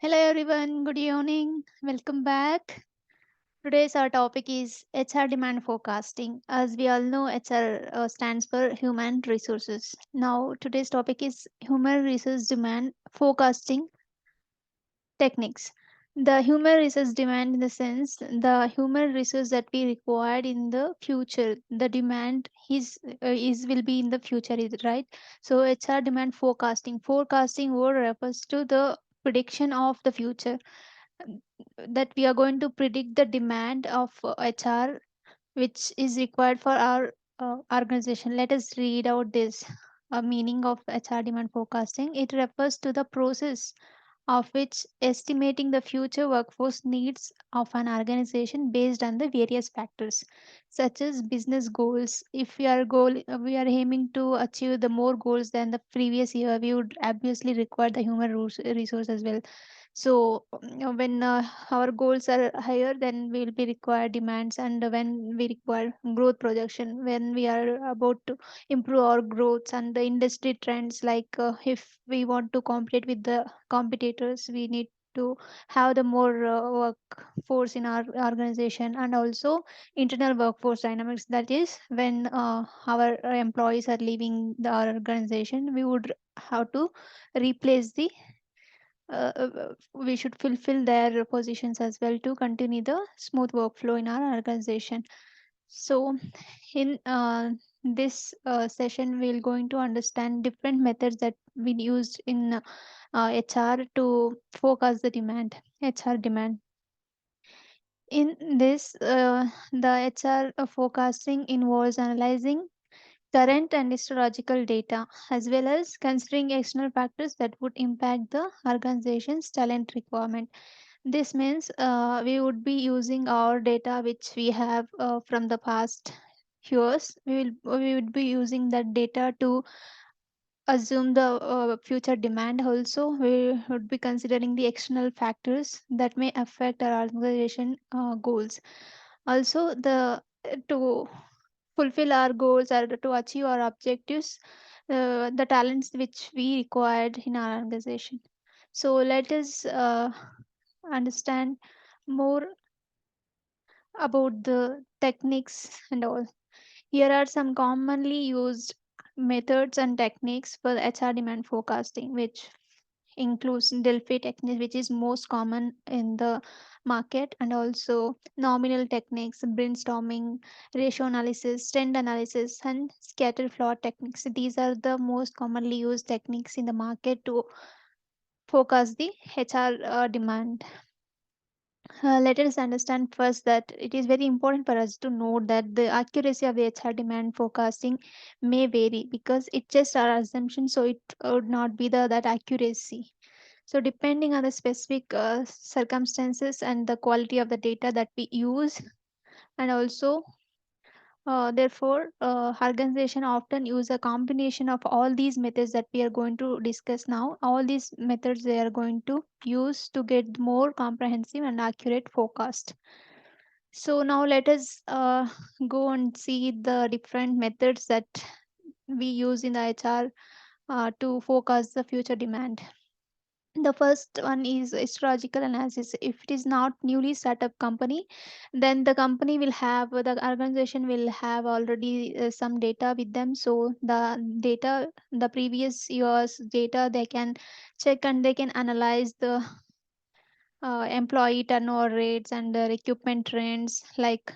Hello everyone, good evening. Welcome back. Today's our topic is HR demand forecasting. As we all know, HR stands for human resources. Now, today's topic is human resource demand forecasting techniques. The human resource demand in the sense the human resource that we required in the future. The demand is will be in the future, is it right? So HR demand forecasting. Forecasting word refers to the prediction of the future, that we are going to predict the demand of HR which is required for our organization. Let us read out this meaning of HR demand forecasting. It refers to the process of which estimating the future workforce needs of an organization based on the various factors such as business goals. If we are aiming to achieve the more goals than the previous year, we would obviously require the human resource as well. So when our goals are higher, then we will be require demands, and when we require growth projection, when we are about to improve our growth and the industry trends, like if we want to compete with the competitors, we need to have the more workforce in our organization, and also internal workforce dynamics. That is, when our employees are leaving the our organization, we would have to replace the we should fulfill their positions as well to continue the smooth workflow in our organization. So, in this session, we're going to understand different methods that we used in HR to forecast the demand, HR demand. In this, the HR forecasting involves analyzing current and historical data, as well as considering external factors that would impact the organization's talent requirement. This means we would be using our data which we have from the past years. We would be using that data to assume the future demand. Also, we would be considering the external factors that may affect our organization goals. Also, the to fulfill our goals or to achieve our objectives, the talents which we required in our organization. So let us understand more about the techniques and all. Here are some commonly used methods and techniques for HR demand forecasting, which includes Delphi technique, which is most common in the market, and also nominal techniques, brainstorming, ratio analysis, trend analysis, and scatter plot techniques. These are the most commonly used techniques in the market to forecast the HR demand. Let us understand first that it is very important for us to note that the accuracy of the HR demand forecasting may vary because it's just our assumption, so it would not be the that accuracy. So depending on the specific circumstances and the quality of the data that we use, and also therefore, organization often use a combination of all these methods that we are going to discuss now. All these methods they are going to use to get more comprehensive and accurate forecast. So now let us go and see the different methods that we use in the HR to forecast the future demand. The first one is astrological analysis. If it is not newly set up company, then the company will have the organization will have already some data with them. So the previous years data, they can check and they can analyze the employee turnover rates and the recruitment trends, like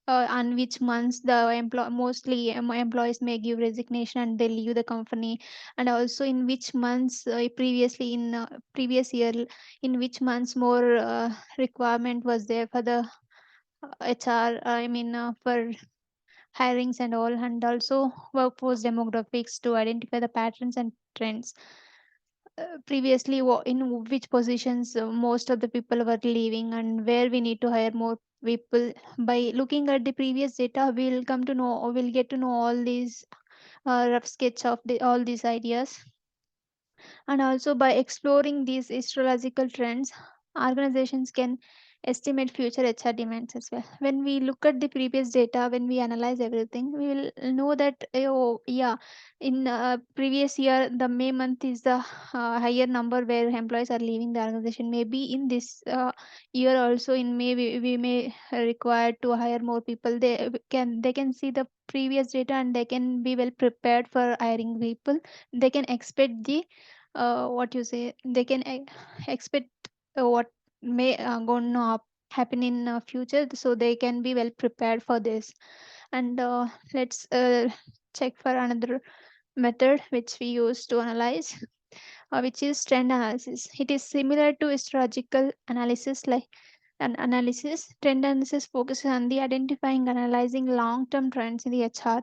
on which months the mostly employees may give resignation and they leave the company, and also in which months previously in previous year, in which months more requirement was there for the HR, I mean for hirings and all, and also workforce demographics to identify the patterns and trends. Previously in which positions most of the people were leaving and where we need to hire more people. By looking at the previous data, we'll get to know all these rough sketch of all these ideas. And also by exploring these astrological trends, organizations can estimate future HR demands as well. When we look at the previous data, when we analyze everything, we will know that oh yeah, in previous year the May month is the higher number where employees are leaving the organization. Maybe in this year also in May we may require to hire more people. They can see the previous data and they can be well prepared for hiring people. They can expect the what you say. They can expect what may gonna happen in future, so they can be well prepared for this. And let's check for another method which we use to analyze, which is trend analysis. It is similar to astrological analysis. Like an analysis, trend analysis focuses on the identifying and analyzing long-term trends in the HR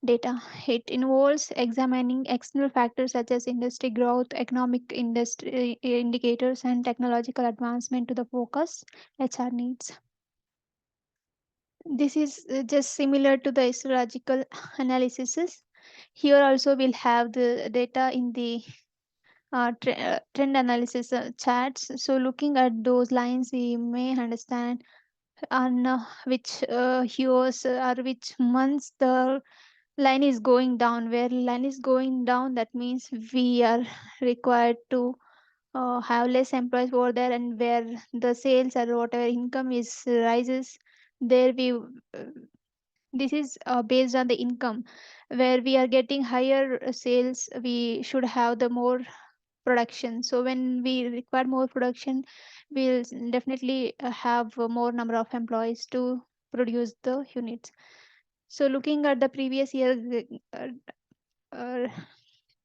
data. It involves examining external factors such as industry growth, economic industry indicators, and technological advancement to the focus HR needs. This is just similar to the astrological analysis. Here also we'll have the data in the trend analysis charts. So looking at those lines, we may understand on which years or which months the line is going down. Where line is going down, that means we are required to have less employees over there, and where the sales or whatever income is rises, there we this is based on the income. Where we are getting higher sales, we should have the more production. So when we require more production, we'll definitely have a more number of employees to produce the units. So looking at the previous year uh, uh,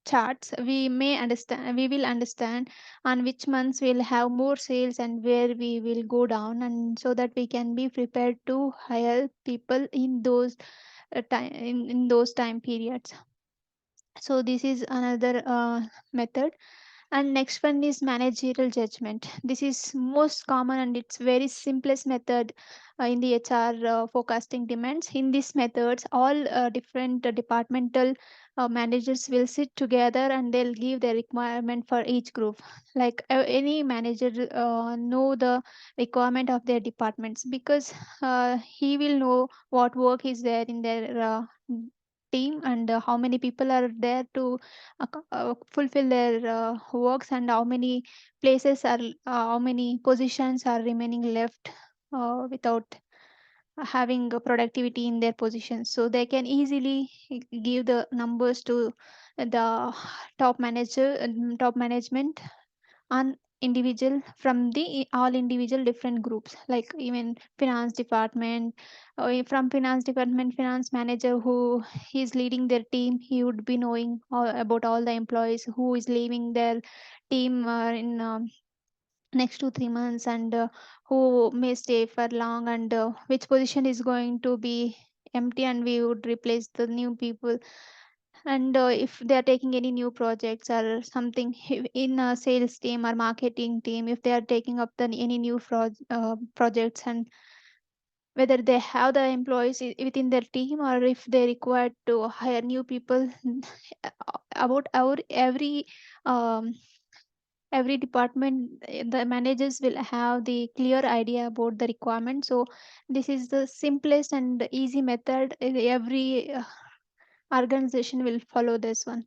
charts, we will understand on which months we'll have more sales and where we will go down, and so that we can be prepared to hire people in those in those time periods. So this is another method. And next one is managerial judgment. This is most common and it's very simplest method in the HR forecasting demands. In these methods, all different departmental managers will sit together and they'll give their requirement for each group. Like any manager know the requirement of their departments, because he will know what work is there in their team, and how many people are there to fulfill their works, and how many places are how many positions are remaining left without having a productivity in their positions. So they can easily give the numbers to the top management on individual from the all individual different groups, like even finance department. From finance department, finance manager who is leading their team, he would be knowing all, about all the employees who is leaving their team in next 2 3 months, and who may stay for long, and which position is going to be empty and we would replace the new people. And if they are taking any new projects or something, in a sales team or marketing team, if they are taking up any new projects, and whether they have the employees within their team, or if they require to hire new people, about our um, every department, the managers will have the clear idea about the requirement. So this is the simplest and easy method. Every organization will follow this one.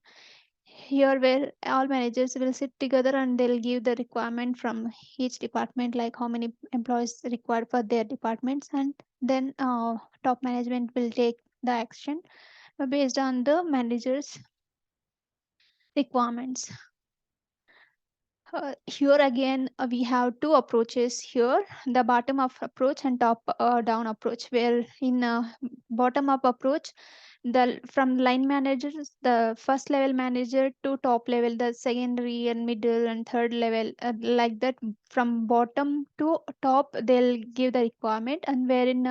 Here where all managers will sit together and they'll give the requirement from each department, like how many employees required for their departments, and then top management will take the action based on the managers requirements. Here again, we have two approaches here: the bottom up approach and top down approach. Where in bottom up approach, the from line managers, the first level manager, to top level, the secondary and middle and third level, like that, from bottom to top they'll give the requirement. And where in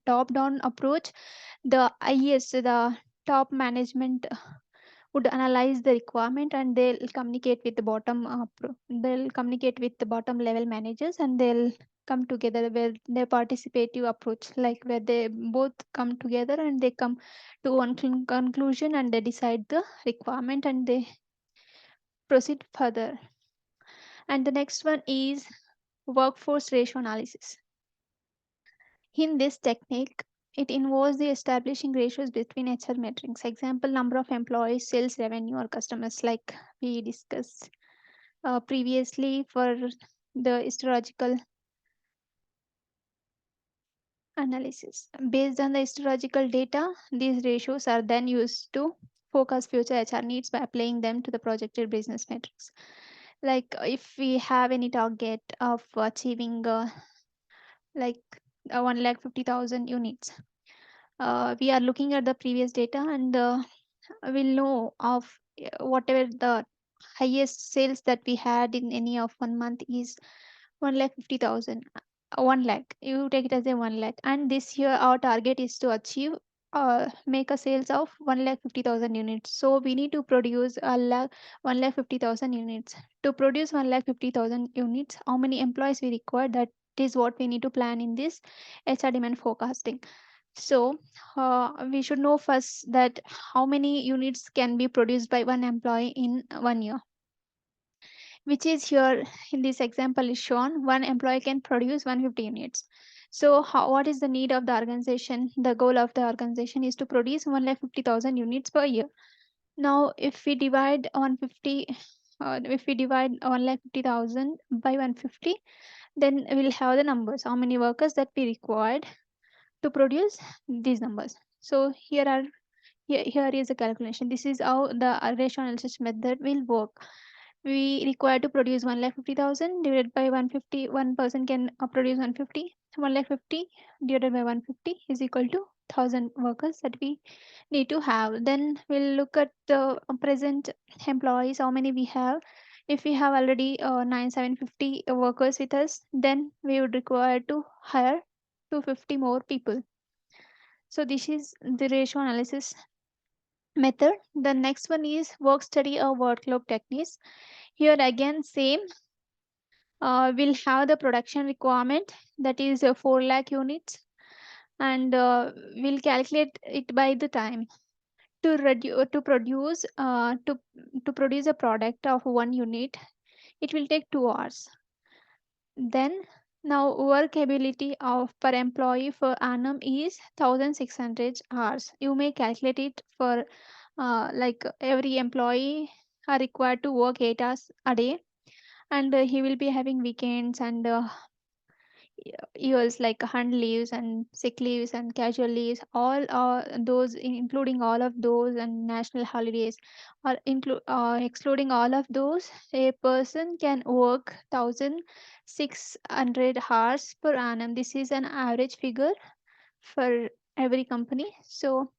top down approach, the highest, the top management would analyze the requirement, and they'll communicate with the they'll communicate with the bottom level managers, and they'll come together where their participative approach, like where they both come together and they come to one conclusion, and they decide the requirement and they proceed further. And the next one is workforce ratio analysis. In this technique, it involves the establishing ratios between HR metrics. Example, number of employees, sales revenue, or customers, like we discussed previously for the histological analysis. Based on the histological data, these ratios are then used to forecast future HR needs by applying them to the projected business metrics. Like if we have any target of achieving like 1,50,000 units, we are looking at the previous data and we'll know of whatever the highest sales that we had in any of 1 month is 1,50,000. 1 lakh. You take it as a 1 lakh. And this year our target is to achieve make a sales of 1,50,000 units. So we need to produce 1,50,000 units. To produce 1,50,000 units, how many employees we require? That is what we need to plan in this HR demand forecasting. So we should know first that how many units can be produced by one employee in 1 year, which is here in this example is shown. One employee can produce 150 units. So what is the need of the organization? The goal of the organization is to produce 150,000 units per year. Now, if we divide 150, if we divide 150,000 by 150, then we'll have the numbers, how many workers that we required to produce these numbers. So here is the calculation. This is how the ratio analysis method will work. We require to produce 1,50,000 divided by 150. One person can produce 150. 1,50,000 divided by 150 is equal to 1,000 workers that we need to have. Then we'll look at the present employees, how many we have. If we have already 750 workers with us, then we would require to hire 250 more people. So this is the ratio analysis method. The next one is work study or workload techniques. Here again same, we'll have the production requirement, that is 4 lakh units, and we'll calculate it by the time. To produce to produce a product of 1 unit, it will take 2 hours. Then now work ability of per employee for annum is 1,600 hours. You may calculate it for like every employee are required to work 8 hours a day, and he will be having weekends and years like hunt leaves and sick leaves and casual leaves, all those including all of those, and national holidays, or excluding all of those, a person can work 1,600 hours per annum. This is an average figure for every company. So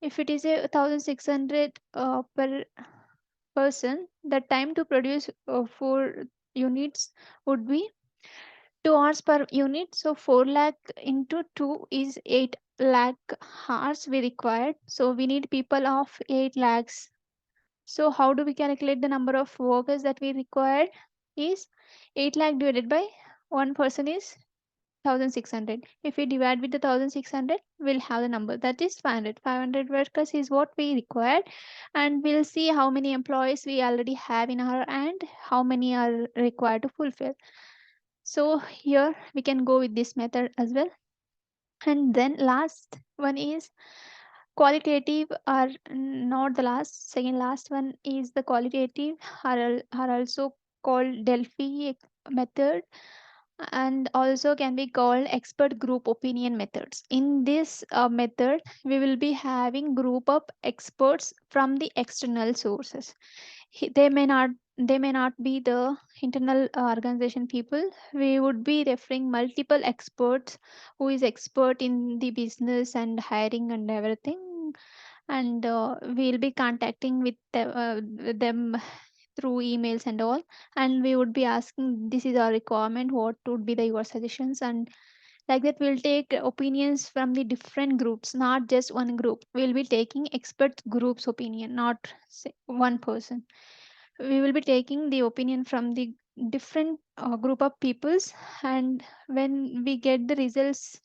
if it is a 1,600 per person, the time to produce 4 units would be 2 hours per unit. So 4 lakh into 2 is 8 lakh hours we required. So we need people of 8 lakhs. So how do we calculate the number of workers that we required? Is 8 lakh divided by one person is 1,600. If we divide with the 1,600, we'll have the number, that is 500. 500 workers is what we required, and we'll see how many employees we already have in our and how many are required to fulfill. So here we can go with this method as well. And then last one is qualitative, or not the last, second last one is the qualitative, are also called Delphi method, and also can be called expert group opinion methods. In this method, we will be having group of experts from the external sources. They may not be the internal organization people. We would be referring multiple experts who is expert in the business and hiring and everything, and we'll be contacting with them through emails and all, and we would be asking, this is our requirement, what would be the your suggestions, and like that we'll take opinions from the different groups, not just one group. We'll be taking expert groups opinion, not say, one person. We will be taking the opinion from the different group of peoples, and when we get the results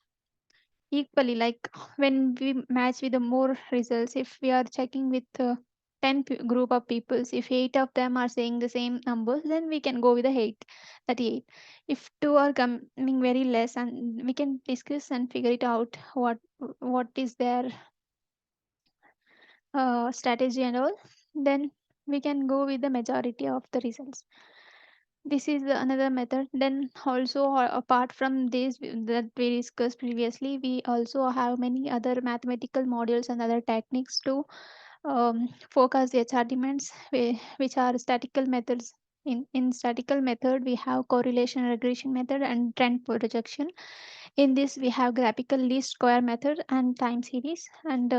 equally, like when we match with the more results, if we are checking with group of peoples, if eight of them are saying the same numbers, then we can go with the eight, 38. If two are coming very less, and we can discuss and figure it out what is their strategy and all, then we can go with the majority of the results. This is another method. Then also, apart from this that we discussed previously, we also have many other mathematical modules and other techniques to forecast the HR demands, which are statistical methods. In statistical method, we have correlation regression method and trend projection. In this, we have graphical least square method and time series, and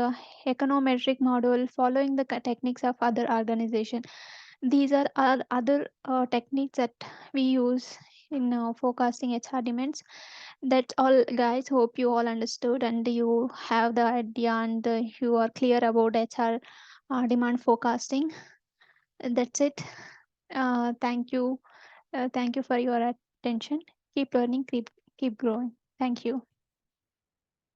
econometric model following the techniques of other organization. These are other techniques that we use in forecasting HR demands. That's all, guys. Hope you all understood and you have the idea, and you are clear about HR demand forecasting. That's it. Thank you. Thank you for your attention. Keep learning, keep growing. Thank you.